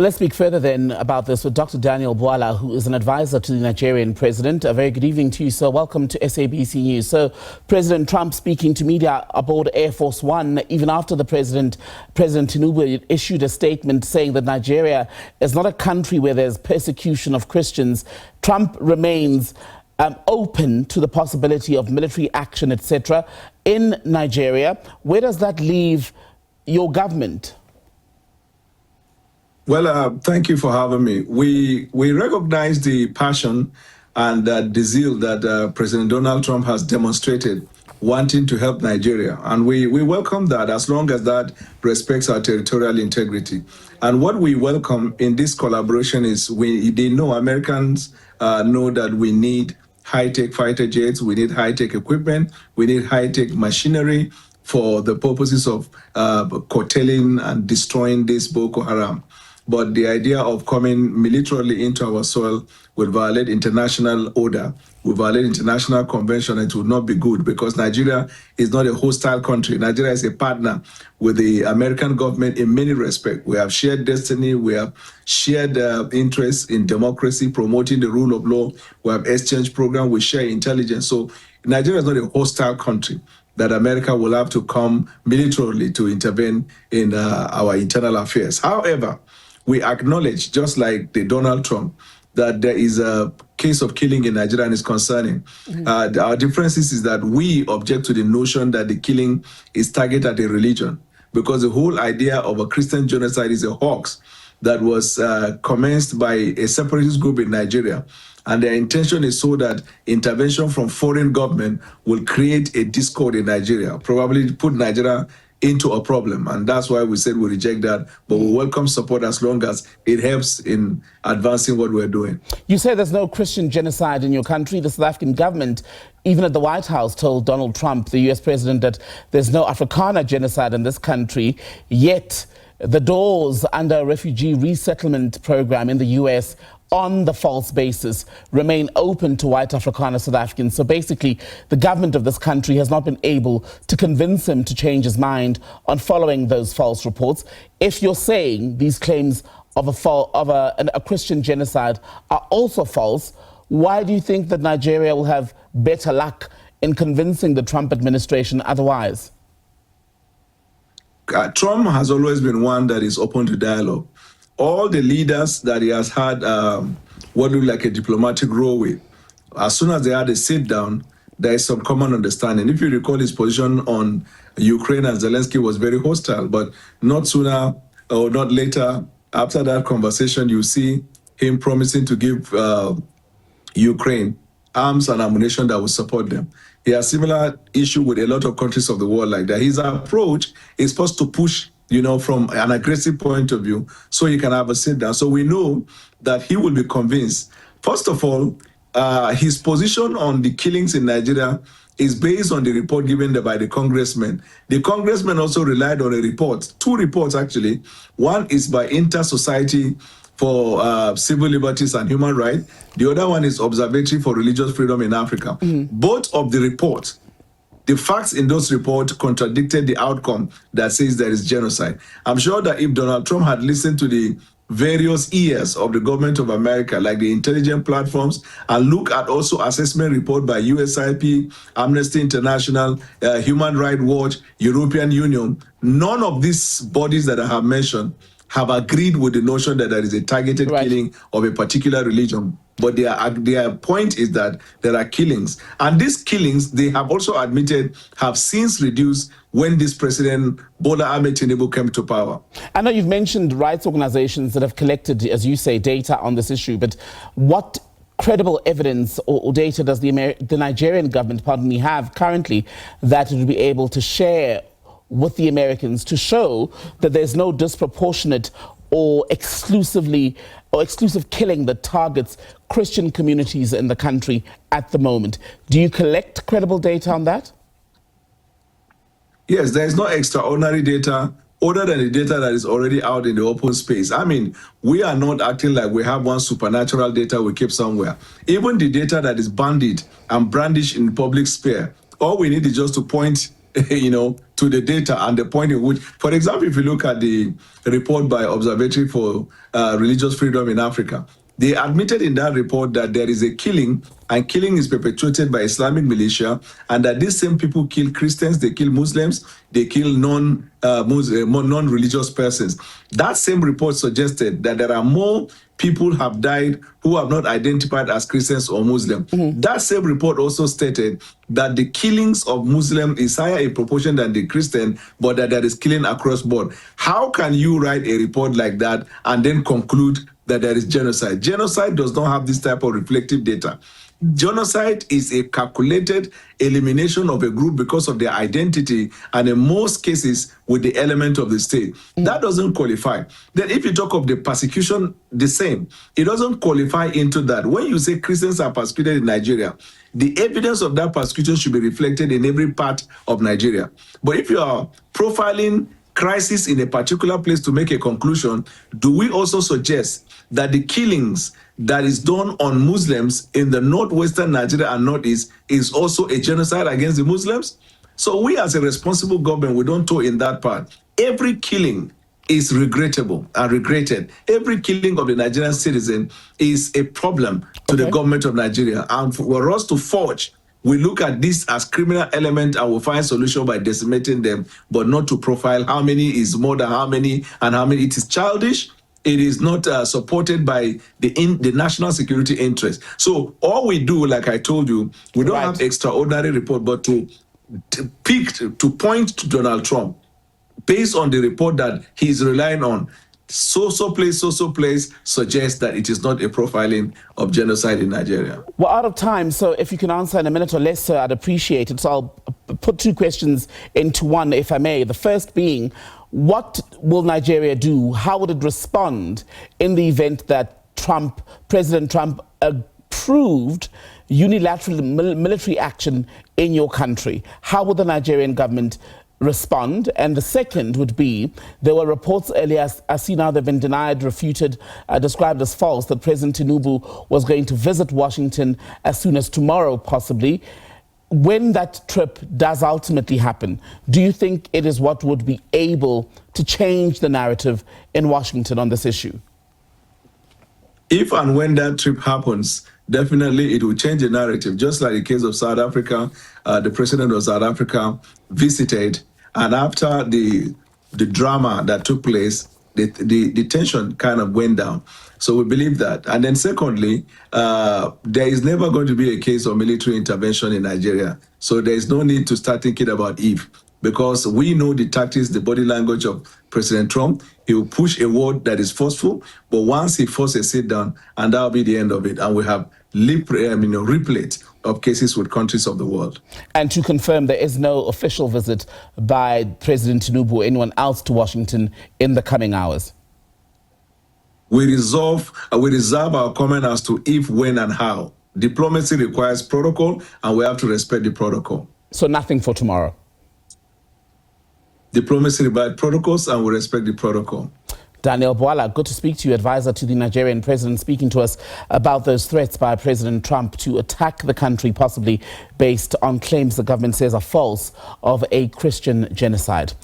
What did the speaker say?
Well, let's speak further then about this with Dr. Daniel Bwala, who is an advisor to the Nigerian President. A very good evening to you, sir. Welcome to SABC News. So, President Trump speaking to media aboard Air Force One, even after President Tinubu issued a statement saying that Nigeria is not a country where there's persecution of Christians. Trump remains open to the possibility of military action, etc. in Nigeria. Where does that leave your government? Well, thank you for having me. We recognize the passion and the zeal that President Donald Trump has demonstrated wanting to help Nigeria. And we welcome that as long as that respects our territorial integrity. And what we welcome in this collaboration is they know, Americans know that we need high-tech fighter jets, we need high-tech equipment, we need high-tech machinery for the purposes of curtailing and destroying this Boko Haram. But the idea of coming militarily into our soil would violate international order, would violate international convention, and it would not be good because Nigeria is not a hostile country. Nigeria is a partner with the American government in many respects. We have shared destiny, we have shared interests in democracy, promoting the rule of law, we have exchange program, we share intelligence. So Nigeria is not a hostile country that America will have to come militarily to intervene in our internal affairs. However, we acknowledge, just like the Donald Trump, that there is a case of killing in Nigeria and is concerning. Our differences is that we object to the notion that the killing is targeted at a religion, because the whole idea of a Christian genocide is a hoax that was commenced by a separatist group in Nigeria. And their intention is so that intervention from foreign government will create a discord in Nigeria, probably put Nigeria into a problem. And that's why we said we reject that, but we welcome support as long as it helps in advancing what we're doing. You say there's no Christian genocide in your country. The South African government, even at the White House, told Donald Trump, the US president, that there's no Afrikaner genocide in this country, yet the doors under a refugee resettlement program in the US on the false basis remain open to white Afrikaner South Africans. So basically, the government of this country has not been able to convince him to change his mind on following those false reports. If you're saying these claims of a Christian genocide are also false, why do you think that Nigeria will have better luck in convincing the Trump administration otherwise? Trump has always been one that is open to dialogue. All the leaders that he has had what look like a diplomatic role with, as soon as they had a sit down, there is some common understanding. If you recall, his position on Ukraine and Zelensky was very hostile, but not sooner or not later, after that conversation, you see him promising to give Ukraine arms and ammunition that will support them. He has similar issue with a lot of countries of the world like that. His approach is supposed to push, you know, from an aggressive point of view, so he can have a sit down. So we know that he will be convinced. First of all, his position on the killings in Nigeria is based on the report given by the congressman. The congressman also relied on a report, two reports actually. One is by Inter-Society for Civil Liberties and Human Rights. The other one is Observatory for Religious Freedom in Africa. Both of the reports, the facts in those reports contradicted the outcome that says there is genocide. I'm sure that if Donald Trump had listened to the various ears of the government of America, like the intelligence platforms, and look at also assessment report by USIP, Amnesty International, Human Rights Watch, European Union, none of these bodies that I have mentioned have agreed with the notion that there is a targeted killing of a particular religion. But their point is that there are killings. And these killings, they have also admitted, have since reduced when this President Bola Ahmed Tinubu came to power. I know you've mentioned rights organizations that have collected, as you say, data on this issue, but what credible evidence or data does the Nigerian government, have currently that it would be able to share with the Americans to show that there's no disproportionate or exclusive killing that targets Christian communities in the country at the moment? Do you collect credible data on that? Yes, there is no extraordinary data other than the data that is already out in the open space. I mean, we are not acting like we have one supernatural data we keep somewhere. Even the data that is bandied and brandished in the public sphere, all we need is just to point to to the data and the point in which, for example, if you look at the report by Observatory for Religious Freedom in Africa, they admitted in that report that there is a killing, and killing is perpetuated by Islamic militia, and that these same people kill Christians, they kill Muslims, they kill non-religious persons. That same report suggested that there are more people have died who have not identified as Christians or Muslim. That same report also stated that the killings of Muslim is higher in proportion than the Christian, but that there is killing across board. How can you write a report like that and then conclude that there is genocide? Genocide does not have this type of reflective data. Genocide is a calculated elimination of a group because of their identity, and in most cases with the element of the state. That doesn't qualify. Then if you talk of the persecution, the same. It doesn't qualify into that. When you say Christians are persecuted in Nigeria, the evidence of that persecution should be reflected in every part of Nigeria. But if you are profiling crisis in a particular place to make a conclusion, do we also suggest that the killings that is done on Muslims in the northwestern Nigeria and northeast is also a genocide against the Muslims? So we as a responsible government, we don't toe in that part. Every killing is regrettable and regretted. Every killing of the Nigerian citizen is a problem to the government of Nigeria. And for us to forge, we look at this as criminal element and we'll find solution by decimating them, but not to profile how many is more than how many and how many. It is childish. It is not supported by the national security interest. So all we do, like I told you, we don't have extraordinary report, but to point to Donald Trump based on the report that he's relying on. So place suggests that it is not a profiling of genocide in Nigeria. We're out of time, so if you can answer in a minute or less, sir, I'd appreciate it. So I'll put two questions into one, if I may. The first being, what will Nigeria do? How would it respond in the event that President Trump approved unilateral military action in your country? How would the Nigerian government respond? And the second would be, there were reports earlier, I see now they've been denied, refuted, described as false, that President Tinubu was going to visit Washington as soon as tomorrow, possibly. When that trip does ultimately happen, do you think it is what would be able to change the narrative in Washington on this issue? If and when that trip happens, definitely it will change the narrative. Just like the case of South Africa, the president of South Africa visited, and after the drama that took place, the tension kind of went down. So we believe that. And then secondly, there is never going to be a case of military intervention in Nigeria. So there is no need to start thinking about if, because we know the tactics, the body language of President Trump. He will push a word that is forceful, but once he forces a sit down, and that will be the end of it. And we have replete of cases with countries of the world. And to confirm, there is no official visit by President Tinubu or anyone else to Washington in the coming hours? We reserve our comment as to if, when, and how. Diplomacy requires protocol, and we have to respect the protocol. So nothing for tomorrow? Diplomacy requires protocols, and we respect the protocol. Daniel Bwala, good to speak to you, advisor to the Nigerian president, speaking to us about those threats by President Trump to attack the country, possibly based on claims the government says are false, of a Christian genocide.